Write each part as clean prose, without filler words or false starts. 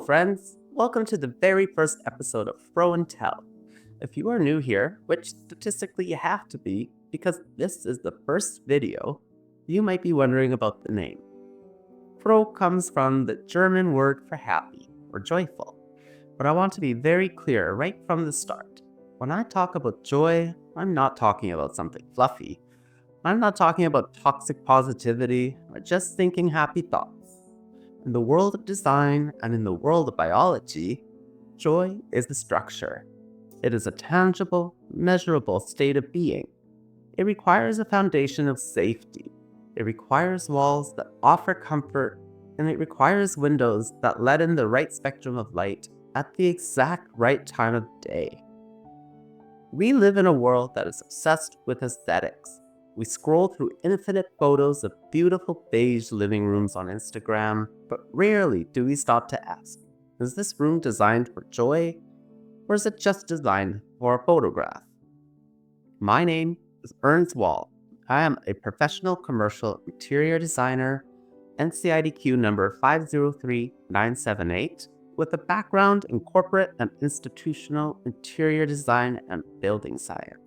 friends. Welcome to the very first episode of Froh Tell. If you are new here, which statistically you have to be, because this is the first video, you might be wondering about the name. Froh comes from the German word for happy or joyful. But I want to be very clear right from the start. When I talk about joy, I'm not talking about something fluffy. I'm not talking about toxic positivity or just thinking happy thoughts. In the world of design and in the world of biology, joy is the structure. It is a tangible, measurable state of being. It requires a foundation of safety. It requires walls that offer comfort, and it requires windows that let in the right spectrum of light at the exact right time of day. We live in a world that is obsessed with aesthetics. We scroll through infinite photos of beautiful beige living rooms on Instagram, but rarely do we stop to ask, is this room designed for joy, or is it just designed for a photograph? My name is Erns Wall. I am a professional commercial interior designer, NCIDQ number 503978, with a background in corporate and institutional interior design and building science.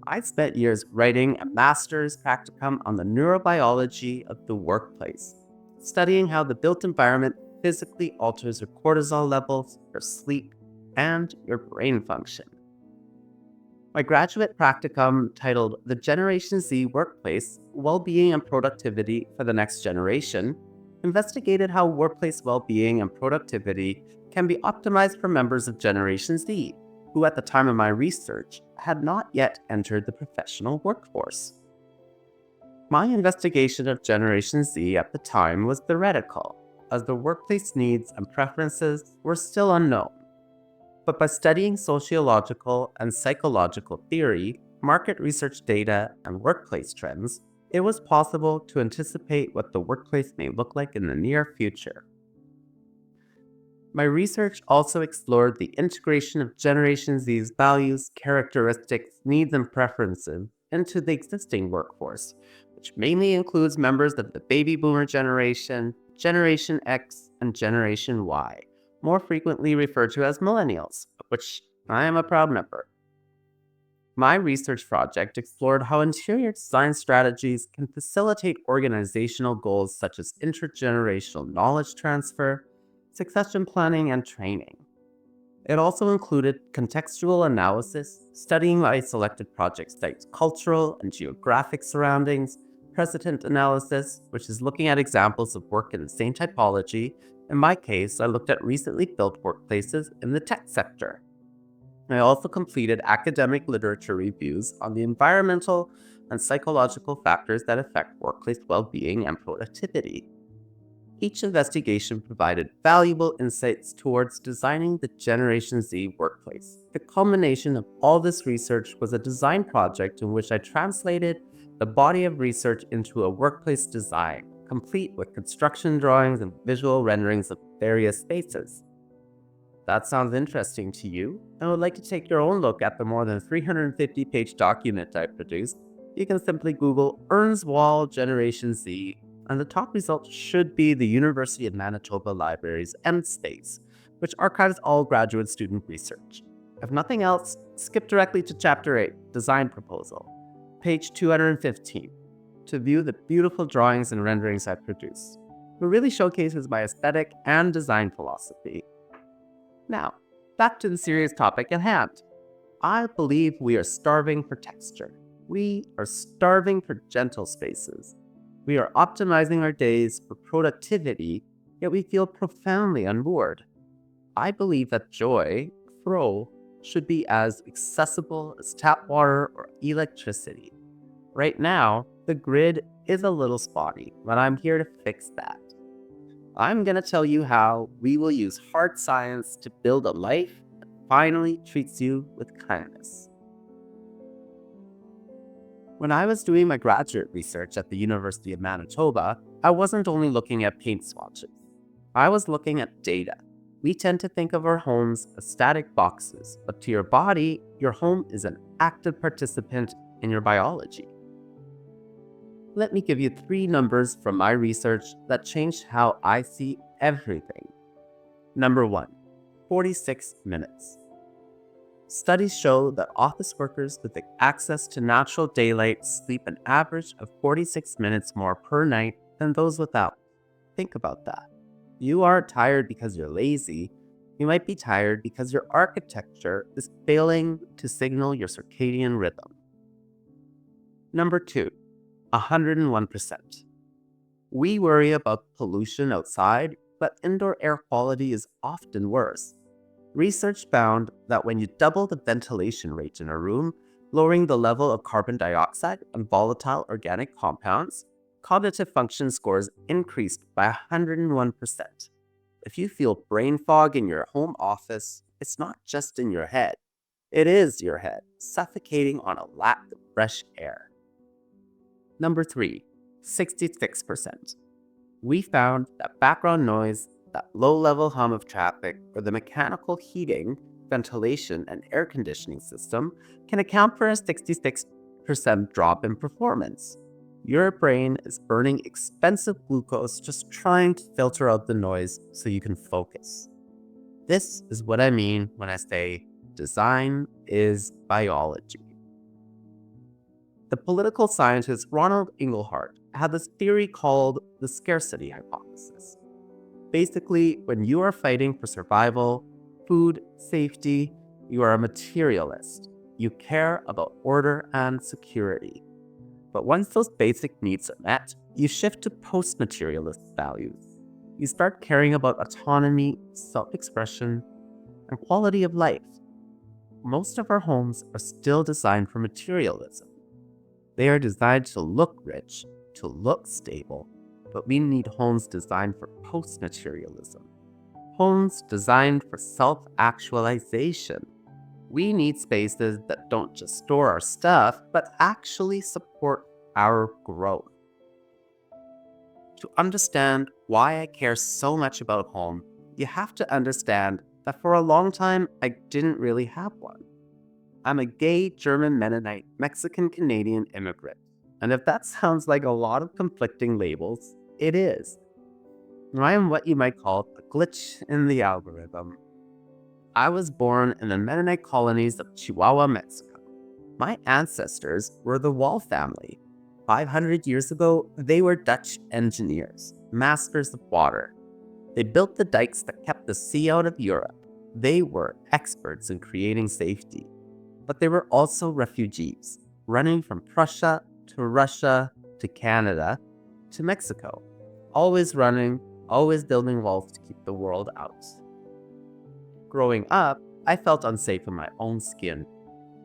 I spent years writing a master's practicum on the neurobiology of the workplace, studying how the built environment physically alters your cortisol levels, your sleep, and your brain function. My graduate practicum, titled The Generation Z Workplace, Well-Being and Productivity for the Next Generation, investigated how workplace well-being and productivity can be optimized for members of Generation Z, who at the time of my research had not yet entered the professional workforce. My investigation of Generation Z at the time was theoretical, as the workplace needs and preferences were still unknown. But by studying sociological and psychological theory, market research data, and workplace trends, it was possible to anticipate what the workplace may look like in the near future. My research also explored the integration of Generation Z's values, characteristics, needs, and preferences into the existing workforce, which mainly includes members of the baby boomer generation, Generation X, and Generation Y, more frequently referred to as millennials, of which I am a proud member. My research project explored how interior design strategies can facilitate organizational goals such as intergenerational knowledge transfer, succession planning, and training. It also included contextual analysis, studying my selected project site's cultural and geographic surroundings, precedent analysis, which is looking at examples of work in the same typology. In my case, I looked at recently built workplaces in the tech sector. I also completed academic literature reviews on the environmental and psychological factors that affect workplace well-being and productivity. Each investigation provided valuable insights towards designing the Generation Z workplace. The culmination of all this research was a design project in which I translated the body of research into a workplace design, complete with construction drawings and visual renderings of various spaces. That sounds interesting to you, and would like to take your own look at the more than 350-page document I produced? You can simply Google Erns Wall Generation Z, and the top result should be the University of Manitoba Library's MSpace, which archives all graduate student research. If nothing else, skip directly to Chapter 8, Design Proposal, page 215, to view the beautiful drawings and renderings I produced. It really showcases my aesthetic and design philosophy. Now, back to the serious topic at hand. I believe we are starving for texture. We are starving for gentle spaces. We are optimizing our days for productivity, yet we feel profoundly unmoored. I believe that joy, Froh, should be as accessible as tap water or electricity. Right now, the grid is a little spotty, but I'm here to fix that. I'm going to tell you how we will use hard science to build a life that finally treats you with kindness. When I was doing my graduate research at the University of Manitoba, I wasn't only looking at paint swatches. I was looking at data. We tend to think of our homes as static boxes, but to your body, your home is an active participant in your biology. Let me give you 3 numbers from my research that changed how I see everything. Number 1, 46 minutes. Studies show that office workers with access to natural daylight sleep an average of 46 minutes more per night than those without. Think about that. You aren't tired because you're lazy. You might be tired because your architecture is failing to signal your circadian rhythm. Number 2, 101%. We worry about pollution outside, but indoor air quality is often worse. Research found that when you double the ventilation rate in a room, lowering the level of carbon dioxide and volatile organic compounds, cognitive function scores increased by 101%. If you feel brain fog in your home office, it's not just in your head. It is your head, suffocating on a lack of fresh air. Number 3, 66%. We found that background noise, that low-level hum of traffic, or the mechanical heating, ventilation, and air conditioning system can account for a 66% drop in performance. Your brain is burning expensive glucose just trying to filter out the noise so you can focus. This is what I mean when I say design is biology. The political scientist Ronald Inglehart had this theory called the scarcity hypothesis. Basically, when you are fighting for survival, food, safety, you are a materialist. You care about order and security. But once those basic needs are met, you shift to post-materialist values. You start caring about autonomy, self-expression, and quality of life. Most of our homes are still designed for materialism. They are designed to look rich, to look stable, but we need homes designed for post-materialism. Homes designed for self-actualization. We need spaces that don't just store our stuff, but actually support our growth. To understand why I care so much about home, you have to understand that for a long time, I didn't really have one. I'm a gay German Mennonite Mexican-Canadian immigrant. And if that sounds like a lot of conflicting labels, it is. I am what you might call a glitch in the algorithm. I was born in the Mennonite colonies of Chihuahua, Mexico. My ancestors were the Wall family. 500 years ago, they were Dutch engineers, masters of water. They built the dikes that kept the sea out of Europe. They were experts in creating safety. But they were also refugees, running from Prussia to Russia to Canada to Mexico. Always running, always building walls to keep the world out. Growing up, I felt unsafe in my own skin.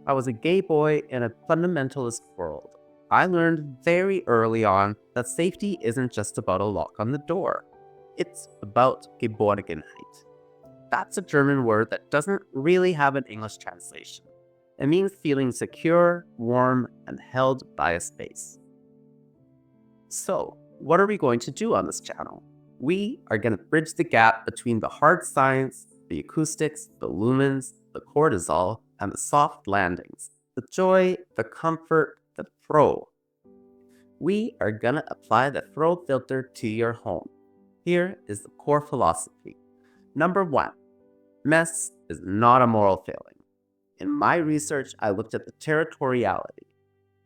I was a gay boy in a fundamentalist world. I learned very early on that safety isn't just about a lock on the door. It's about Geborgenheit. That's a German word that doesn't really have an English translation. It means feeling secure, warm, and held by a space. So, what are we going to do on this channel? We are going to bridge the gap between the hard science, the acoustics, the lumens, the cortisol, and the soft landings, the joy, the comfort, the Froh. We are going to apply the Froh filter to your home. Here is the core philosophy. Number 1, mess is not a moral failing. In my research, I looked at the territoriality,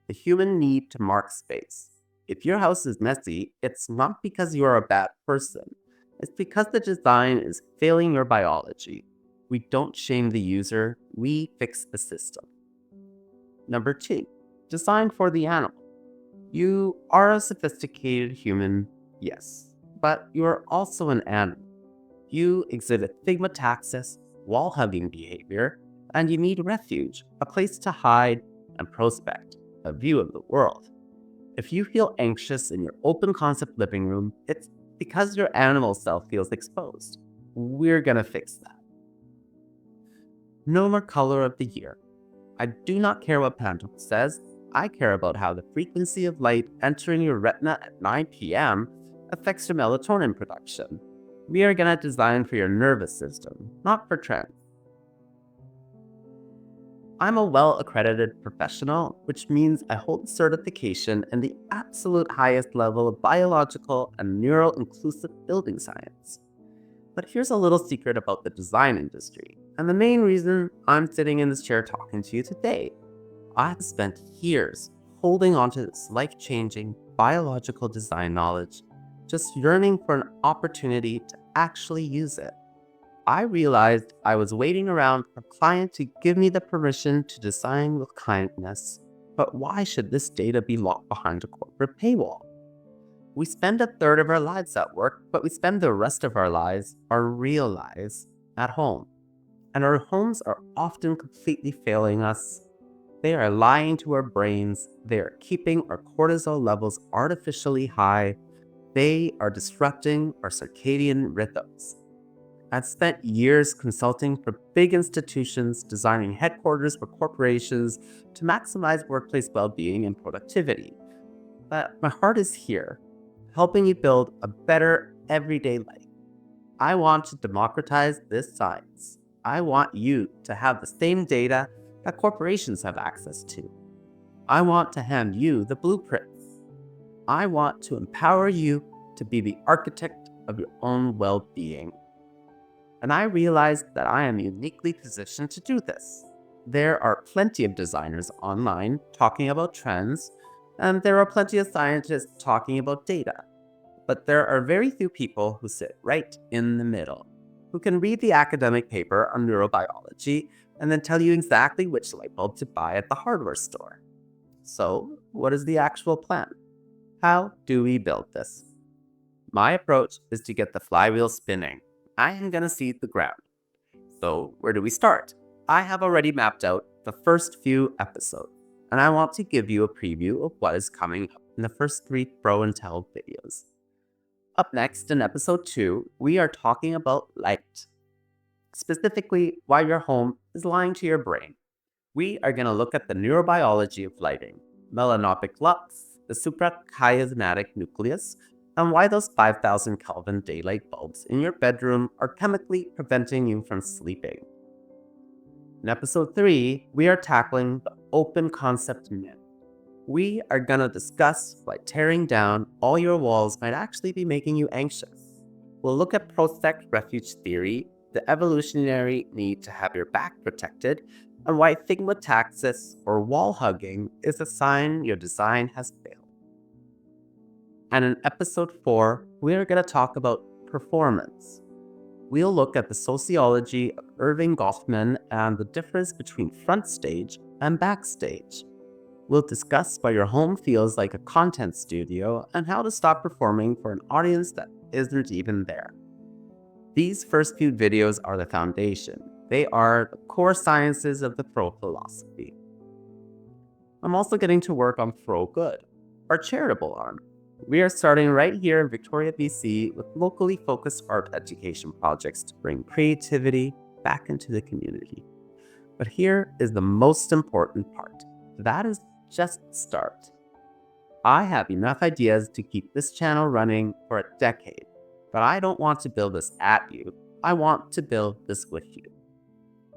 the human need to mark space. If your house is messy, it's not because you are a bad person. It's because the design is failing your biology. We don't shame the user, we fix the system. Number 2, design for the animal. You are a sophisticated human, yes, but you are also an animal. You exhibit thigmotaxis, wall-hugging behavior, and you need refuge, a place to hide and prospect, a view of the world. If you feel anxious in your open-concept living room, it's because your animal self feels exposed. We're gonna fix that. No more color of the year. I do not care what Pantone says. I care about how the frequency of light entering your retina at 9 p.m. affects your melatonin production. We are gonna design for your nervous system, not for trends. I'm a well-accredited professional, which means I hold certification in the absolute highest level of biological and neural-inclusive building science. But here's a little secret about the design industry, and the main reason I'm sitting in this chair talking to you today. I've spent years holding onto this life-changing biological design knowledge, just yearning for an opportunity to actually use it. I realized I was waiting around for a client to give me the permission to design with kindness. But why should this data be locked behind a corporate paywall? We spend a third of our lives at work, but we spend the rest of our lives, our real lives, at home. And our homes are often completely failing us. They are lying to our brains. They are keeping our cortisol levels artificially high. They are disrupting our circadian rhythms. I've spent years consulting for big institutions, designing headquarters for corporations to maximize workplace well-being and productivity. But my heart is here, helping you build a better everyday life. I want to democratize this science. I want you to have the same data that corporations have access to. I want to hand you the blueprints. I want to empower you to be the architect of your own well-being. And I realized that I am uniquely positioned to do this. There are plenty of designers online talking about trends, and there are plenty of scientists talking about data. But there are very few people who sit right in the middle, who can read the academic paper on neurobiology and then tell you exactly which light bulb to buy at the hardware store. So, what is the actual plan? How do we build this? My approach is to get the flywheel spinning. I am going to seed the ground. So, where do we start? I have already mapped out the first few episodes, and I want to give you a preview of what is coming up in the first 3 Froh Tell videos. Up next, in episode 2, we are talking about light. Specifically, why your home is lying to your brain. We are going to look at the neurobiology of lighting, melanopic lux, the suprachiasmatic nucleus, and why those 5,000 Kelvin daylight bulbs in your bedroom are chemically preventing you from sleeping. In episode 3, we are tackling the open concept myth. We are going to discuss why tearing down all your walls might actually be making you anxious. We'll look at prospect refuge theory, the evolutionary need to have your back protected, and why thigmotaxis or wall hugging is a sign your design has failed. And in episode 4, we are going to talk about performance. We'll look at the sociology of Irving Goffman and the difference between front stage and backstage. We'll discuss why your home feels like a content studio and how to stop performing for an audience that isn't even there. These first few videos are the foundation. They are the core sciences of the Froh philosophy. I'm also getting to work on Froh Good, our charitable arm. We are starting right here in Victoria, BC with locally focused art education projects to bring creativity back into the community. But here is the most important part. That is just the start. I have enough ideas to keep this channel running for a decade, but I don't want to build this at you. I want to build this with you.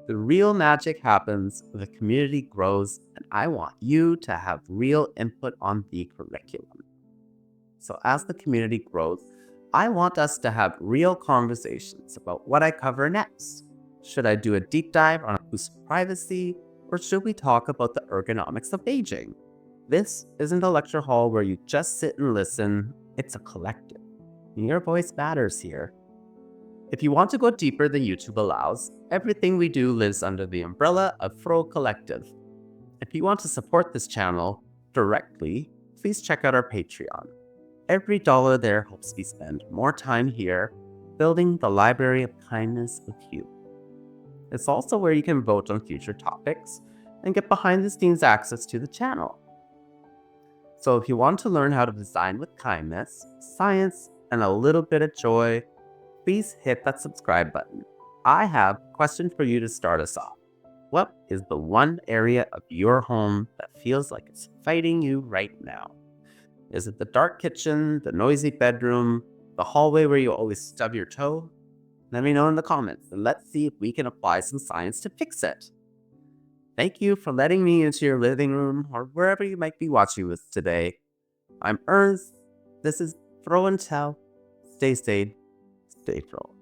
The real magic happens when the community grows, and I want you to have real input on the curriculum. So as the community grows, I want us to have real conversations about what I cover next. Should I do a deep dive on acoustic privacy, or should we talk about the ergonomics of aging? This isn't a lecture hall where you just sit and listen. It's a collective. Your voice matters here. If you want to go deeper than YouTube allows, everything we do lives under the umbrella of Froh Collective. If you want to support this channel directly, please check out our Patreon. Every dollar there helps me spend more time here, building the library of kindness with you. It's also where you can vote on future topics and get behind-the-scenes access to the channel. So if you want to learn how to design with kindness, science, and a little bit of joy, please hit that subscribe button. I have a question for you to start us off. What is the one area of your home that feels like it's fighting you right now? Is it the dark kitchen, the noisy bedroom, the hallway where you always stub your toe? Let me know in the comments, and let's see if we can apply some science to fix it. Thank you for letting me into your living room or wherever you might be watching this today. I'm Erns. This is Froh Tell. Stay sane, stay Froh.